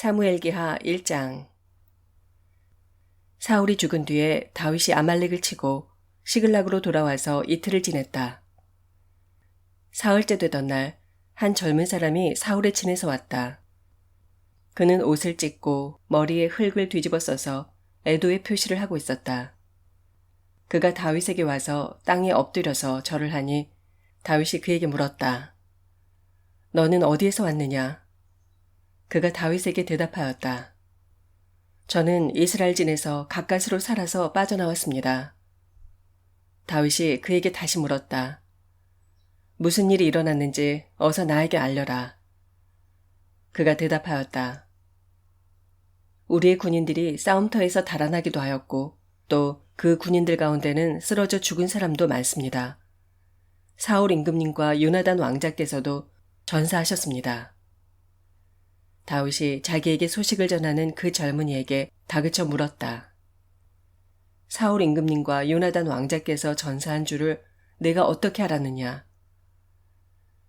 사무엘기하 1장. 사울이 죽은 뒤에 다윗이 아말렉을 치고 시글락으로 돌아와서 이틀을 지냈다. 사흘째 되던 날 한 젊은 사람이 사울의 진에서 왔다. 그는 옷을 찢고 머리에 흙을 뒤집어 써서 애도의 표시를 하고 있었다. 그가 다윗에게 와서 땅에 엎드려서 절을 하니 다윗이 그에게 물었다. 너는 어디에서 왔느냐? 그가 다윗에게 대답하였다. 저는 이스라엘 진에서 가까스로 살아서 빠져나왔습니다. 다윗이 그에게 다시 물었다. 무슨 일이 일어났는지 어서 나에게 알려라. 그가 대답하였다. 우리의 군인들이 싸움터에서 달아나기도 하였고 또 그 군인들 가운데는 쓰러져 죽은 사람도 많습니다. 사울 임금님과 요나단 왕자께서도 전사하셨습니다. 다윗이 자기에게 소식을 전하는 그 젊은이에게 다그쳐 물었다. 사울 임금님과 요나단 왕자께서 전사한 줄을 내가 어떻게 알았느냐?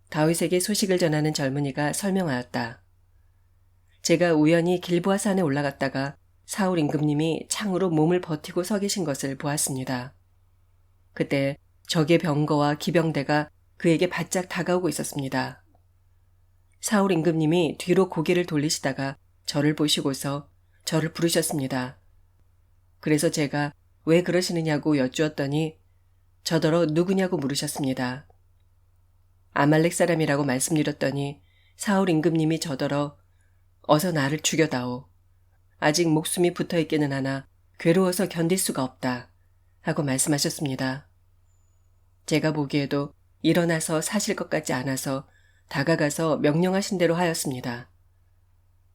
다윗에게 소식을 전하는 젊은이가 설명하였다. 제가 우연히 길보아 산에 올라갔다가 사울 임금님이 창으로 몸을 버티고 서 계신 것을 보았습니다. 그때 적의 병거와 기병대가 그에게 바짝 다가오고 있었습니다. 사울 임금님이 뒤로 고개를 돌리시다가 저를 보시고서 저를 부르셨습니다. 그래서 제가 왜 그러시느냐고 여쭈었더니 저더러 누구냐고 물으셨습니다. 아말렉 사람이라고 말씀드렸더니 사울 임금님이 저더러 어서 나를 죽여다오. 아직 목숨이 붙어있기는 하나 괴로워서 견딜 수가 없다. 하고 말씀하셨습니다. 제가 보기에도 일어나서 사실 것 같지 않아서 다가가서 명령하신 대로 하였습니다.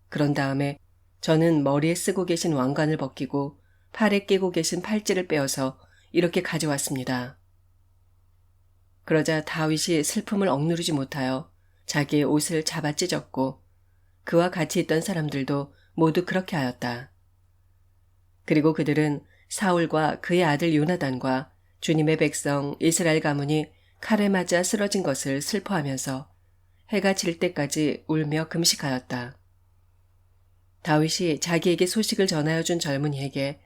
그런 다음에 저는 머리에 쓰고 계신 왕관을 벗기고 팔에 끼고 계신 팔찌를 빼어서 이렇게 가져왔습니다. 그러자 다윗이 슬픔을 억누르지 못하여 자기의 옷을 잡아 찢었고 그와 같이 있던 사람들도 모두 그렇게 하였다. 그리고 그들은 사울과 그의 아들 요나단과 주님의 백성 이스라엘 가문이 칼에 맞아 쓰러진 것을 슬퍼하면서 해가 질 때까지 울며 금식하였다. 다윗이 자기에게 소식을 전하여 준 젊은이에게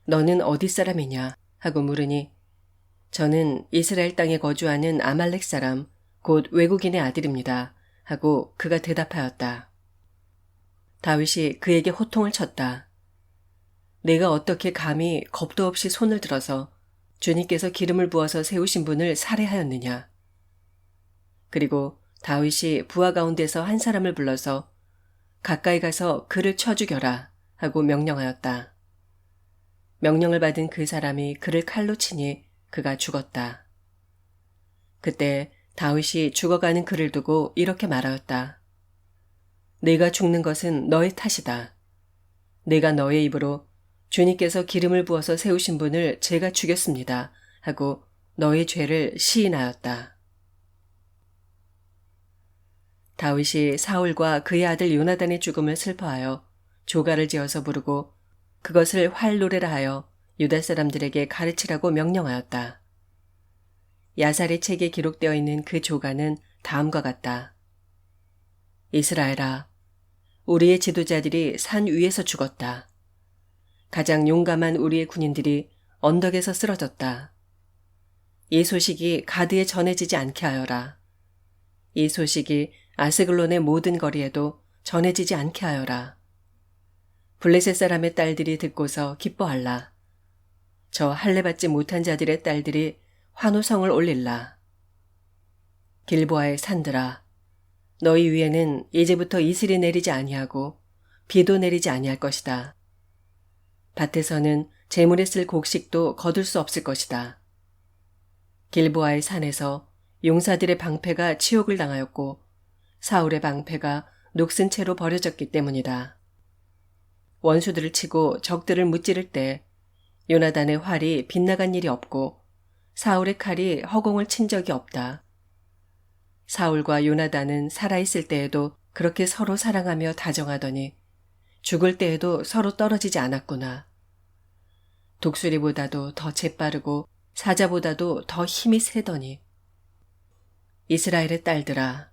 너는 어디 사람이냐 하고 물으니 저는 이스라엘 땅에 거주하는 아말렉 사람 곧 외국인의 아들입니다 하고 그가 대답하였다. 다윗이 그에게 호통을 쳤다. 내가 어떻게 감히 겁도 없이 손을 들어서 주님께서 기름을 부어서 세우신 분을 살해하였느냐. 그리고 다윗이 부하 가운데서 한 사람을 불러서 가까이 가서 그를 쳐 죽여라 하고 명령하였다. 명령을 받은 그 사람이 그를 칼로 치니 그가 죽었다. 그때 다윗이 죽어가는 그를 두고 이렇게 말하였다. 내가 죽는 것은 너의 탓이다. 내가 너의 입으로 주님께서 기름을 부어서 세우신 분을 제가 죽였습니다. 하고 너의 죄를 시인하였다. 다윗이 사울과 그의 아들 요나단의 죽음을 슬퍼하여 조가를 지어서 부르고 그것을 활노래라 하여 유다 사람들에게 가르치라고 명령하였다. 야살의 책에 기록되어 있는 그 조가는 다음과 같다. 이스라엘아, 우리의 지도자들이 산 위에서 죽었다. 가장 용감한 우리의 군인들이 언덕에서 쓰러졌다. 이 소식이 가드에 전해지지 않게 하여라. 이 소식이 아스글론의 모든 거리에도 전해지지 않게 하여라. 블레셋 사람의 딸들이 듣고서 기뻐할라. 저 할례받지 못한 자들의 딸들이 환호성을 올릴라. 길보아의 산들아, 너희 위에는 이제부터 이슬이 내리지 아니하고 비도 내리지 아니할 것이다. 밭에서는 재물에 쓸 곡식도 거둘 수 없을 것이다. 길보아의 산에서 용사들의 방패가 치욕을 당하였고 사울의 방패가 녹슨 채로 버려졌기 때문이다. 원수들을 치고 적들을 무찌를 때 요나단의 활이 빗나간 일이 없고 사울의 칼이 허공을 친 적이 없다. 사울과 요나단은 살아있을 때에도 그렇게 서로 사랑하며 다정하더니 죽을 때에도 서로 떨어지지 않았구나. 독수리보다도 더 재빠르고 사자보다도 더 힘이 세더니. 이스라엘의 딸들아,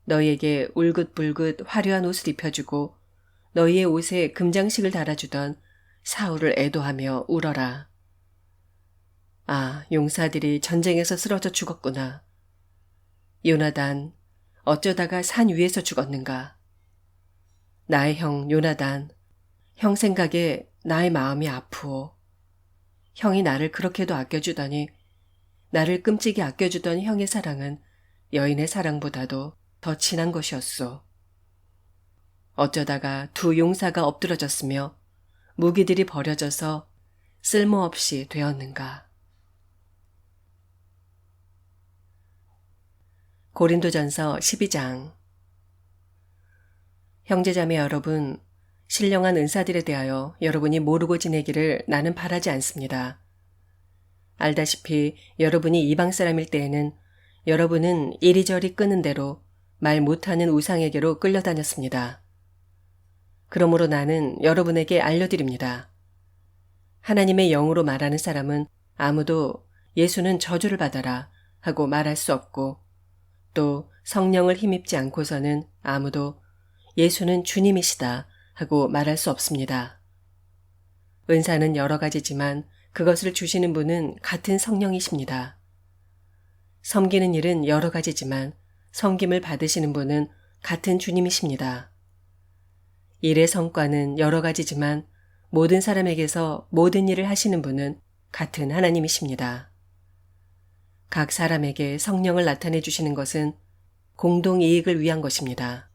너희에게 울긋불긋 화려한 옷을 입혀주고 너희의 옷에 금장식을 달아주던 사울을 애도하며 울어라. 아, 용사들이 전쟁에서 쓰러져 죽었구나. 요나단, 어쩌다가 산 위에서 죽었는가. 나의 형 요나단, 형 생각에 나의 마음이 아프오. 형이 나를 그렇게도 아껴주더니 나를 끔찍이 아껴주던 형의 사랑은 여인의 사랑보다도 더 진한 것이었소. 어쩌다가 두 용사가 엎드러졌으며 무기들이 버려져서 쓸모없이 되었는가. 고린도전서 12장. 형제자매 여러분, 신령한 은사들에 대하여 여러분이 모르고 지내기를 나는 바라지 않습니다. 알다시피 여러분이 이방 사람일 때에는 여러분은 이리저리 끄는 대로 말 못하는 우상에게로 끌려다녔습니다. 그러므로 나는 여러분에게 알려드립니다. 하나님의 영으로 말하는 사람은 아무도 예수는 저주를 받아라 하고 말할 수 없고, 또 성령을 힘입지 않고서는 아무도 예수는 주님이시다 하고 말할 수 없습니다. 은사는 여러 가지지만 그것을 주시는 분은 같은 성령이십니다. 섬기는 일은 여러 가지지만 섬김을 받으시는 분은 같은 주님이십니다. 일의 성과는 여러 가지지만 모든 사람에게서 모든 일을 하시는 분은 같은 하나님이십니다. 각 사람에게 성령을 나타내 주시는 것은 공동 이익을 위한 것입니다.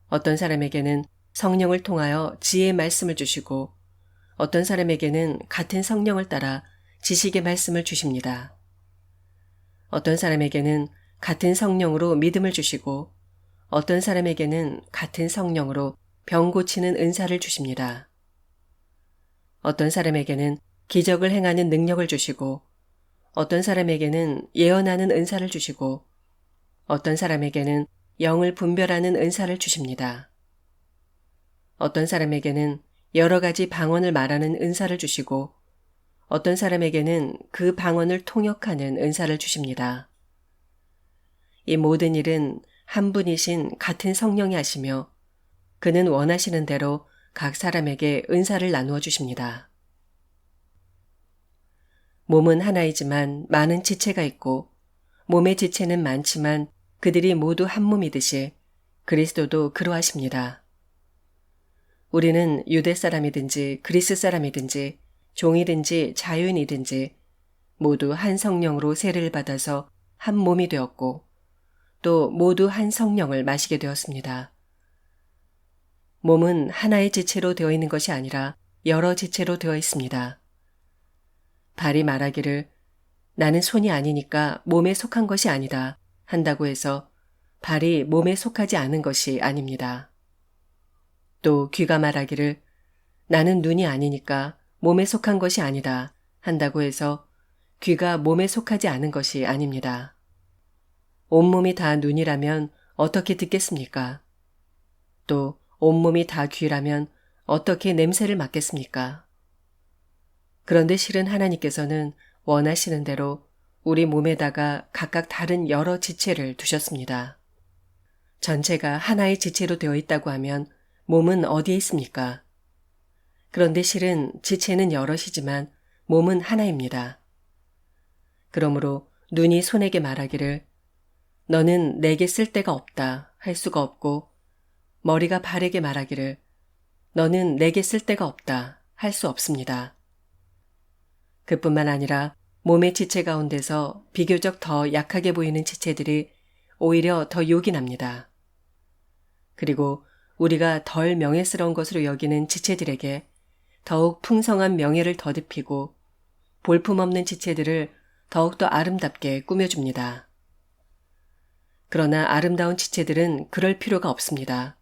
어떤 사람에게는 성령을 통하여 지혜의 말씀을 주시고 어떤 사람에게는 같은 성령을 따라 지식의 말씀을 주십니다. 어떤 사람에게는 같은 성령으로 믿음을 주시고 어떤 사람에게는 같은 성령으로 병 고치는 은사를 주십니다. 어떤 사람에게는 기적을 행하는 능력을 주시고 어떤 사람에게는 예언하는 은사를 주시고 어떤 사람에게는 영을 분별하는 은사를 주십니다. 어떤 사람에게는 여러 가지 방언을 말하는 은사를 주시고 어떤 사람에게는 그 방언을 통역하는 은사를 주십니다. 이 모든 일은 한 분이신 같은 성령이 하시며 그는 원하시는 대로 각 사람에게 은사를 나누어 주십니다. 몸은 하나이지만 많은 지체가 있고 몸의 지체는 많지만 그들이 모두 한 몸이듯이 그리스도도 그러하십니다. 우리는 유대 사람이든지 그리스 사람이든지 종이든지 자유인이든지 모두 한 성령으로 세례를 받아서 한 몸이 되었고 또 모두 한 성령을 마시게 되었습니다. 몸은 하나의 지체로 되어 있는 것이 아니라 여러 지체로 되어 있습니다. 발이 말하기를 나는 손이 아니니까 몸에 속한 것이 아니다 한다고 해서 발이 몸에 속하지 않은 것이 아닙니다. 또 귀가 말하기를 나는 눈이 아니니까 몸에 속한 것이 아니다 한다고 해서 귀가 몸에 속하지 않은 것이 아닙니다. 온몸이 다 눈이라면 어떻게 듣겠습니까? 또 온몸이 다 귀라면 어떻게 냄새를 맡겠습니까? 그런데 실은 하나님께서는 원하시는 대로 우리 몸에다가 각각 다른 여러 지체를 두셨습니다. 전체가 하나의 지체로 되어 있다고 하면 몸은 어디에 있습니까? 그런데 실은 지체는 여럿이지만 몸은 하나입니다. 그러므로 눈이 손에게 말하기를 너는 내게 쓸 데가 없다 할 수가 없고 머리가 발에게 말하기를 너는 내게 쓸 데가 없다 할 수 없습니다. 그뿐만 아니라 몸의 지체 가운데서 비교적 더 약하게 보이는 지체들이 오히려 더 욕이 납니다. 그리고 우리가 덜 명예스러운 것으로 여기는 지체들에게 더욱 풍성한 명예를 더듬히고 볼품없는 지체들을 더욱더 아름답게 꾸며줍니다. 그러나 아름다운 지체들은 그럴 필요가 없습니다.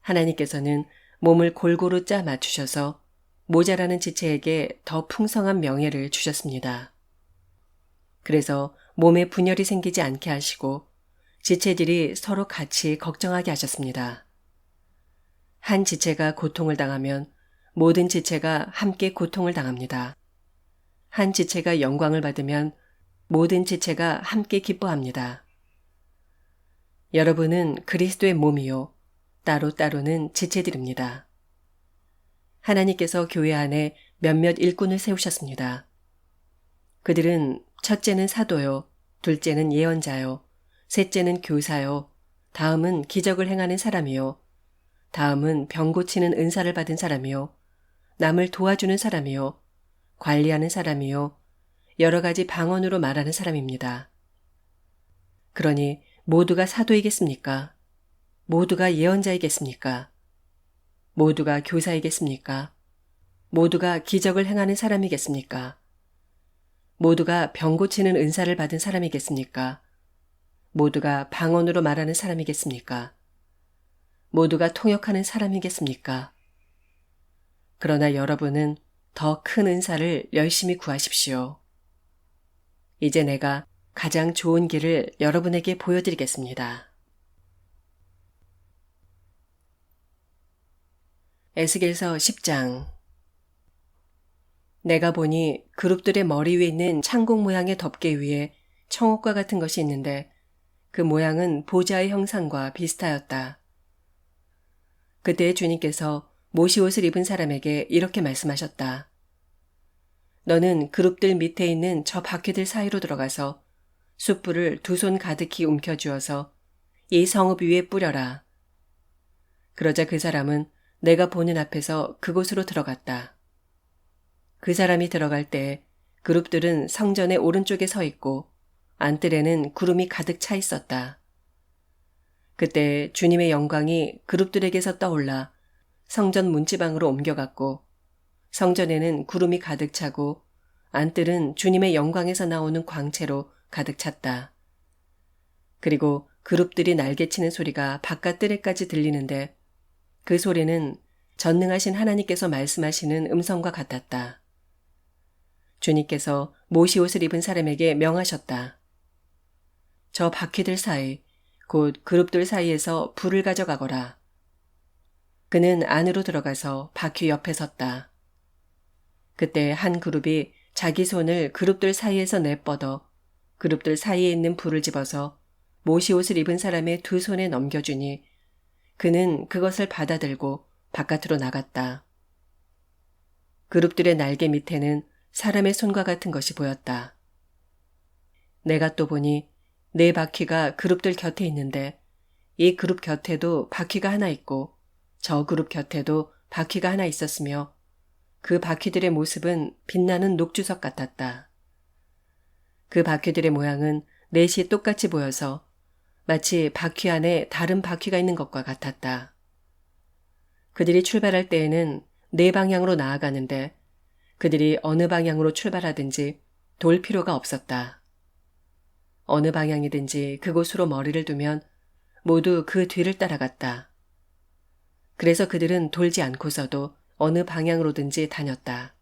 하나님께서는 몸을 골고루 짜 맞추셔서 모자라는 지체에게 더 풍성한 명예를 주셨습니다. 그래서 몸에 분열이 생기지 않게 하시고 지체들이 서로 같이 걱정하게 하셨습니다. 한 지체가 고통을 당하면 모든 지체가 함께 고통을 당합니다. 한 지체가 영광을 받으면 모든 지체가 함께 기뻐합니다. 여러분은 그리스도의 몸이요 따로따로는 지체들입니다. 하나님께서 교회 안에 몇몇 일꾼을 세우셨습니다. 그들은 첫째는 사도요, 둘째는 예언자요, 셋째는 교사요, 다음은 기적을 행하는 사람이요, 다음은 병 고치는 은사를 받은 사람이요, 남을 도와주는 사람이요, 관리하는 사람이요, 여러 가지 방언으로 말하는 사람입니다. 그러니 모두가 사도이겠습니까? 모두가 예언자이겠습니까? 모두가 교사이겠습니까? 모두가 기적을 행하는 사람이겠습니까? 모두가 병 고치는 은사를 받은 사람이겠습니까? 모두가 방언으로 말하는 사람이겠습니까? 모두가 통역하는 사람이겠습니까? 그러나 여러분은 더 큰 은사를 열심히 구하십시오. 이제 내가 가장 좋은 길을 여러분에게 보여드리겠습니다. 에스겔서 10장. 내가 보니 그룹들의 머리 위에 있는 창공 모양의 덮개 위에 청옥과 같은 것이 있는데 그 모양은 보좌의 형상과 비슷하였다. 그때 주님께서 모시옷을 입은 사람에게 이렇게 말씀하셨다. 너는 그룹들 밑에 있는 저 바퀴들 사이로 들어가서 숯불을 2손 가득히 움켜쥐어서 이 성읍 위에 뿌려라. 그러자 그 사람은 내가 보는 앞에서 그곳으로 들어갔다. 그 사람이 들어갈 때 그룹들은 성전의 오른쪽에 서 있고 안뜰에는 구름이 가득 차 있었다. 그때 주님의 영광이 그룹들에게서 떠올라 성전 문지방으로 옮겨갔고 성전에는 구름이 가득 차고 안뜰은 주님의 영광에서 나오는 광채로 가득 찼다. 그리고 그룹들이 날개치는 소리가 바깥 뜰에까지 들리는데 그 소리는 전능하신 하나님께서 말씀하시는 음성과 같았다. 주님께서 모시옷을 입은 사람에게 명하셨다. 저 바퀴들 사이, 곧 그룹들 사이에서 불을 가져가거라. 그는 안으로 들어가서 바퀴 옆에 섰다. 그때 한 그룹이 자기 손을 그룹들 사이에서 내뻗어 그룹들 사이에 있는 불을 집어서 모시옷을 입은 사람의 2손에 넘겨주니 그는 그것을 받아들고 바깥으로 나갔다. 그룹들의 날개 밑에는 사람의 손과 같은 것이 보였다. 내가 또 보니 4바퀴가 그룹들 곁에 있는데 이 그룹 곁에도 바퀴가 하나 있고 저 그룹 곁에도 바퀴가 하나 있었으며 그 바퀴들의 모습은 빛나는 녹주석 같았다. 그 바퀴들의 모양은 넷이 똑같이 보여서 마치 바퀴 안에 다른 바퀴가 있는 것과 같았다. 그들이 출발할 때에는 4방향으로 나아가는데 그들이 어느 방향으로 출발하든지 돌 필요가 없었다. 어느 방향이든지 그곳으로 머리를 두면 모두 그 뒤를 따라갔다. 그래서 그들은 돌지 않고서도 어느 방향으로든지 다녔다.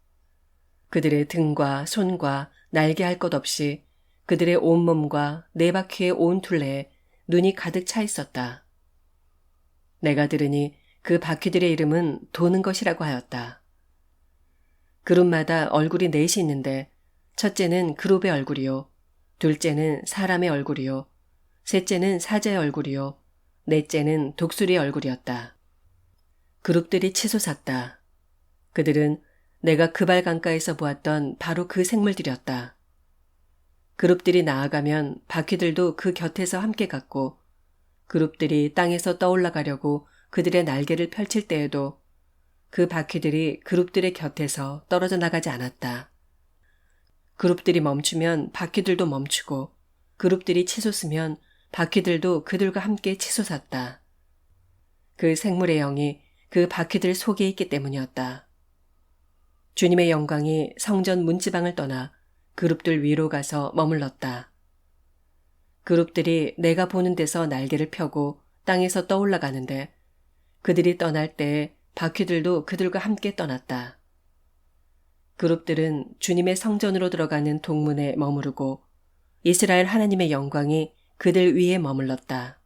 그들의 등과 손과 날개 할 것 없이 그들의 온몸과 4바퀴의 온 둘레에 눈이 가득 차 있었다. 내가 들으니 그 바퀴들의 이름은 도는 것이라고 하였다. 그룹마다 얼굴이 4이 있는데 첫째는 그룹의 얼굴이요, 둘째는 사람의 얼굴이요, 셋째는 사자의 얼굴이요, 넷째는 독수리의 얼굴이었다. 그룹들이 치솟았다. 그들은 내가 그발 강가에서 보았던 바로 그 생물들이었다. 그룹들이 나아가면 바퀴들도 그 곁에서 함께 갔고 그룹들이 땅에서 떠올라가려고 그들의 날개를 펼칠 때에도 그 바퀴들이 그룹들의 곁에서 떨어져 나가지 않았다. 그룹들이 멈추면 바퀴들도 멈추고 그룹들이 치솟으면 바퀴들도 그들과 함께 치솟았다. 그 생물의 영이 그 바퀴들 속에 있기 때문이었다. 주님의 영광이 성전 문지방을 떠나 그룹들 위로 가서 머물렀다. 그룹들이 내가 보는 데서 날개를 펴고 땅에서 떠올라가는데 그들이 떠날 때 바퀴들도 그들과 함께 떠났다. 그룹들은 주님의 성전으로 들어가는 동문에 머무르고 이스라엘 하나님의 영광이 그들 위에 머물렀다.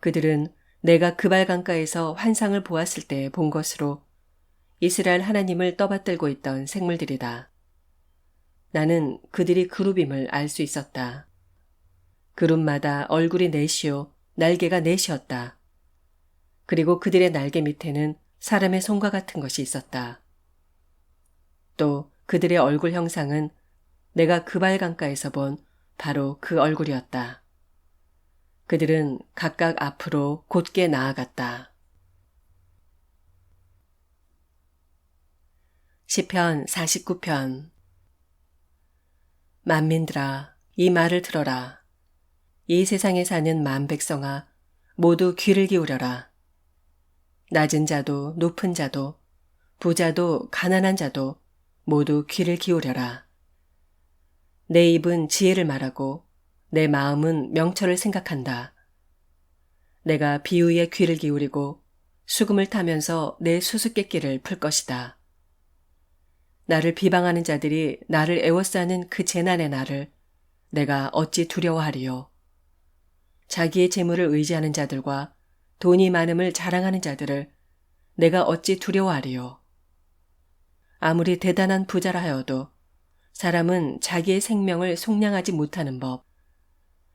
그들은 내가 그발 강가에서 환상을 보았을 때 본 것으로 이스라엘 하나님을 떠받들고 있던 생물들이다. 나는 그들이 그룹임을 알 수 있었다. 그룹마다 얼굴이 4이요 날개가 4이었다. 그리고 그들의 날개 밑에는 사람의 손과 같은 것이 있었다. 또 그들의 얼굴 형상은 내가 그발 강가에서 본 바로 그 얼굴이었다. 그들은 각각 앞으로 곧게 나아갔다. 시편 49편. 만민들아, 이 말을 들어라. 이 세상에 사는 만백성아, 모두 귀를 기울여라. 낮은 자도 높은 자도 부자도 가난한 자도 모두 귀를 기울여라. 내 입은 지혜를 말하고 내 마음은 명철을 생각한다. 내가 비유에 귀를 기울이고 수금을 타면서 내 수수께끼를 풀 것이다. 나를 비방하는 자들이 나를 애워싸는 그 재난의 날을 내가 어찌 두려워하리요. 자기의 재물을 의지하는 자들과 돈이 많음을 자랑하는 자들을 내가 어찌 두려워하리요. 아무리 대단한 부자라 하여도 사람은 자기의 생명을 속량하지 못하는 법.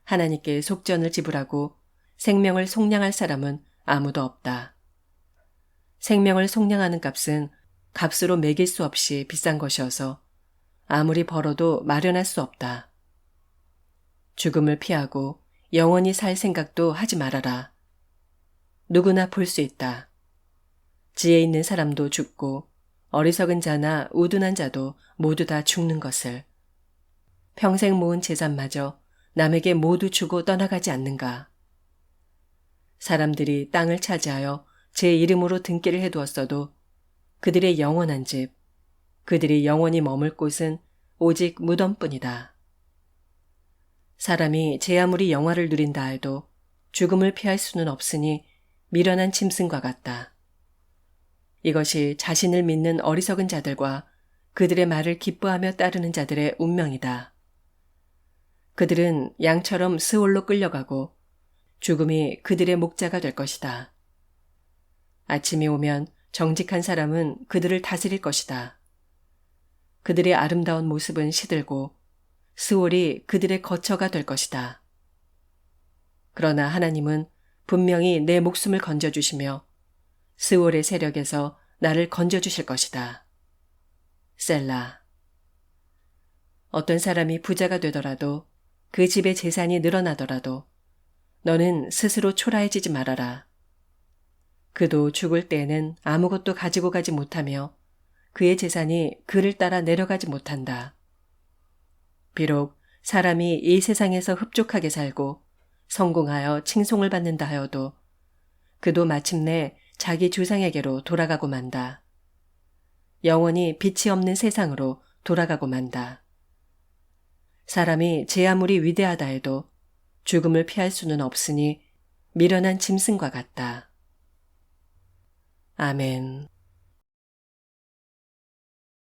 하나님께 속전을 지불하고 생명을 속량할 사람은 아무도 없다. 생명을 속량하는 값은 값으로 매길 수 없이 비싼 것이어서 아무리 벌어도 마련할 수 없다. 죽음을 피하고 영원히 살 생각도 하지 말아라. 누구나 볼 수 있다. 지혜 있는 사람도 죽고 어리석은 자나 우둔한 자도 모두 다 죽는 것을. 평생 모은 재산마저 남에게 모두 주고 떠나가지 않는가. 사람들이 땅을 차지하여 제 이름으로 등기를 해두었어도 그들의 영원한 집, 그들이 영원히 머물 곳은 오직 무덤뿐이다. 사람이 제 아무리 영화를 누린다 해도 죽음을 피할 수는 없으니 미련한 짐승과 같다. 이것이 자신을 믿는 어리석은 자들과 그들의 말을 기뻐하며 따르는 자들의 운명이다. 그들은 양처럼 스올로 끌려가고 죽음이 그들의 목자가 될 것이다. 아침이 오면 정직한 사람은 그들을 다스릴 것이다. 그들의 아름다운 모습은 시들고 스올이 그들의 거처가 될 것이다. 그러나 하나님은 분명히 내 목숨을 건져주시며 스올의 세력에서 나를 건져주실 것이다. 셀라. 어떤 사람이 부자가 되더라도 그 집의 재산이 늘어나더라도 너는 스스로 초라해지지 말아라. 그도 죽을 때에는 아무것도 가지고 가지 못하며 그의 재산이 그를 따라 내려가지 못한다. 비록 사람이 이 세상에서 흡족하게 살고 성공하여 칭송을 받는다 하여도 그도 마침내 자기 주상에게로 돌아가고 만다. 영원히 빛이 없는 세상으로 돌아가고 만다. 사람이 제 아무리 위대하다 해도 죽음을 피할 수는 없으니 미련한 짐승과 같다. 아멘.